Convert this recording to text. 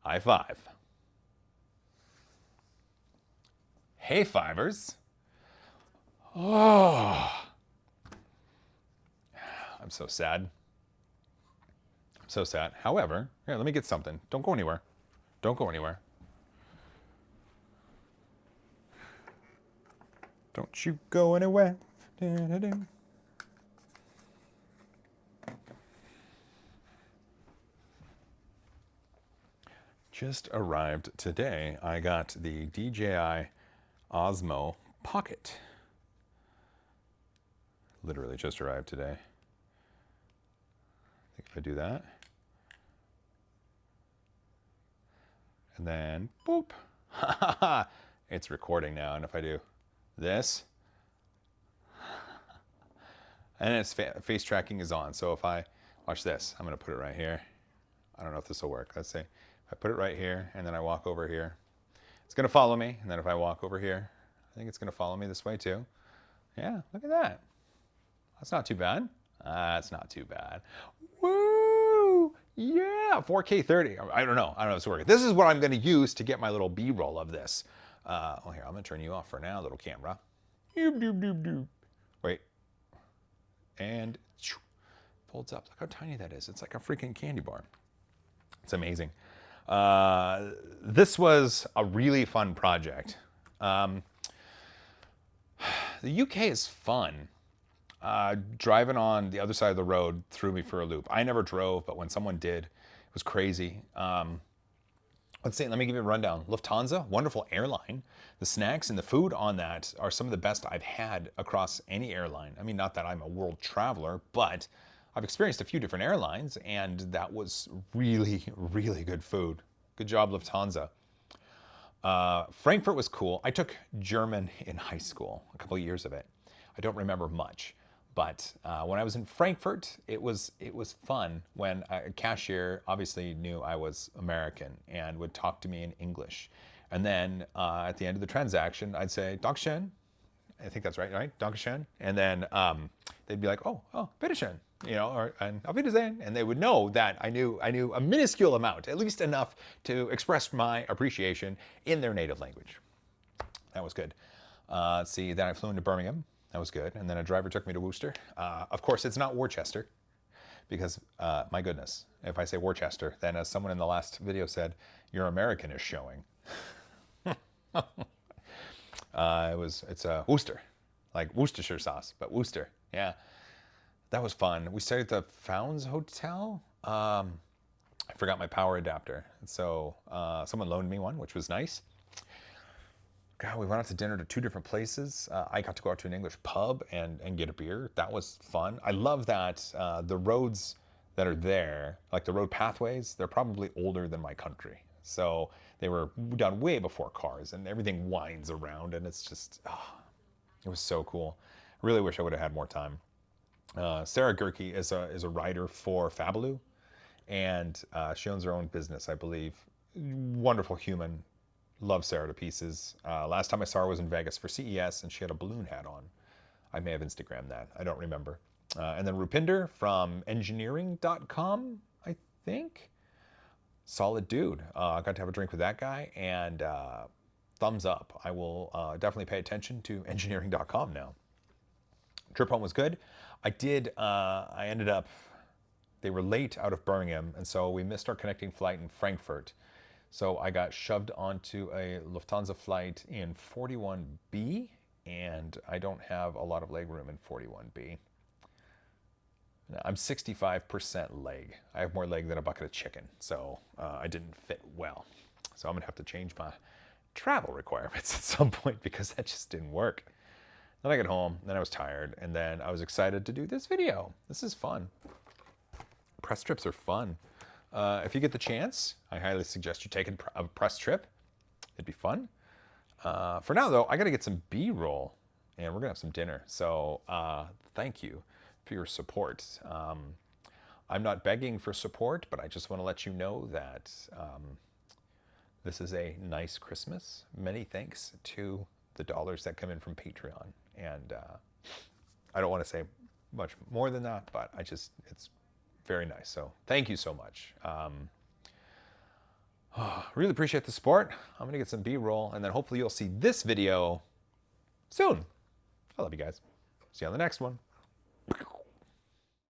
High five. Hey, fivers. Oh, I'm so sad. I'm so sad. However, here, let me get something. Don't go anywhere. Don't go anywhere. Don't you go anywhere. Da-da-da. Just arrived today. I got the DJI Osmo Pocket. Literally just arrived today. I think if I do that. And then, boop. It's recording now. And if I do this, and its face tracking is on. So if I watch this, I'm going to put it right here. I don't know if this will work. Let's say if I put it right here and then I walk over here, it's going to follow me. And then if I walk over here, I think it's going to follow me this way too. Yeah, look at that. That's not too bad. That's not too bad. Woo! Yeah, 4K 30. I don't know. I don't know if it's working. This is what I'm going to use to get my little B-roll of this. Oh, here, I'm going to turn you off for now, little camera. Doop, doop, doop, doop. Wait. And folds up. Look how tiny that is. It's like a freaking candy bar. It's amazing. This was a really fun project. The UK is fun. Driving on the other side of the road threw me for a loop. I never drove, but when someone did, it was crazy. Let me give you a rundown. Lufthansa, wonderful airline. The snacks and the food on that are some of the best I've had across any airline. I mean, not that I'm a world traveler, but I've experienced a few different airlines, and that was really, really good food. Good job, Lufthansa. Frankfurt was cool. I took German in high school, a couple of years of it. I don't remember much, but when I was in Frankfurt, it was fun when a cashier obviously knew I was American and would talk to me in English. And then at the end of the transaction, I'd say, Dankeschön. I think that's right? Dankeschön. And then they'd be like, oh, bitteschön, and auf Wiedersehen. And they would know that I knew a minuscule amount, at least enough to express my appreciation in their native language. That was good. Let's see, then I flew into Birmingham. That was good. And then a driver took me to Worcester. Of course, it's not Worcester because, my goodness, if I say Worcester, then as someone in the last video said, your American is showing. It's Worcester, like Worcestershire sauce, but Worcester. Yeah, that was fun. We stayed at the Founds Hotel. I forgot my power adapter. So someone loaned me one, which was nice. God, we went out to dinner to two different places. I got to go out to an English pub and get a beer. That was fun. I love that the roads that are there, like the road pathways, they're probably older than my country. So they were done way before cars, and everything winds around, and it's just, it was so cool. I really wish I would have had more time. Sarah Gerke is a writer for Fabulou, and she owns her own business, I believe. Wonderful human. Love Sarah to pieces. Last time I saw her was in Vegas for CES, and she had a balloon hat on. I may have Instagrammed that. I don't remember. And then Rupinder from engineering.com, I think. Solid dude. I got to have a drink with that guy, and thumbs up. I will definitely pay attention to engineering.com now. Trip home was good. I ended up, they were late out of Birmingham, and so we missed our connecting flight in Frankfurt. So I got shoved onto a Lufthansa flight in 41B, and I don't have a lot of leg room in 41B. I'm 65% leg. I have more leg than a bucket of chicken, so I didn't fit well. So I'm gonna have to change my travel requirements at some point because that just didn't work. Then I got home, then I was tired, and then I was excited to do this video. This is fun. Press trips are fun. If you get the chance, I highly suggest you take a press trip. It'd be fun. For now, though, I got to get some B-roll, and we're going to have some dinner. So thank you for your support. I'm not begging for support, but I just want to let you know that this is a nice Christmas. Many thanks to the dollars that come in from Patreon. And I don't want to say much more than that, but it's very nice. So thank you so much. really appreciate the support. I'm gonna get some B-roll, and then hopefully you'll see this video soon. I love you guys. See you on the next one.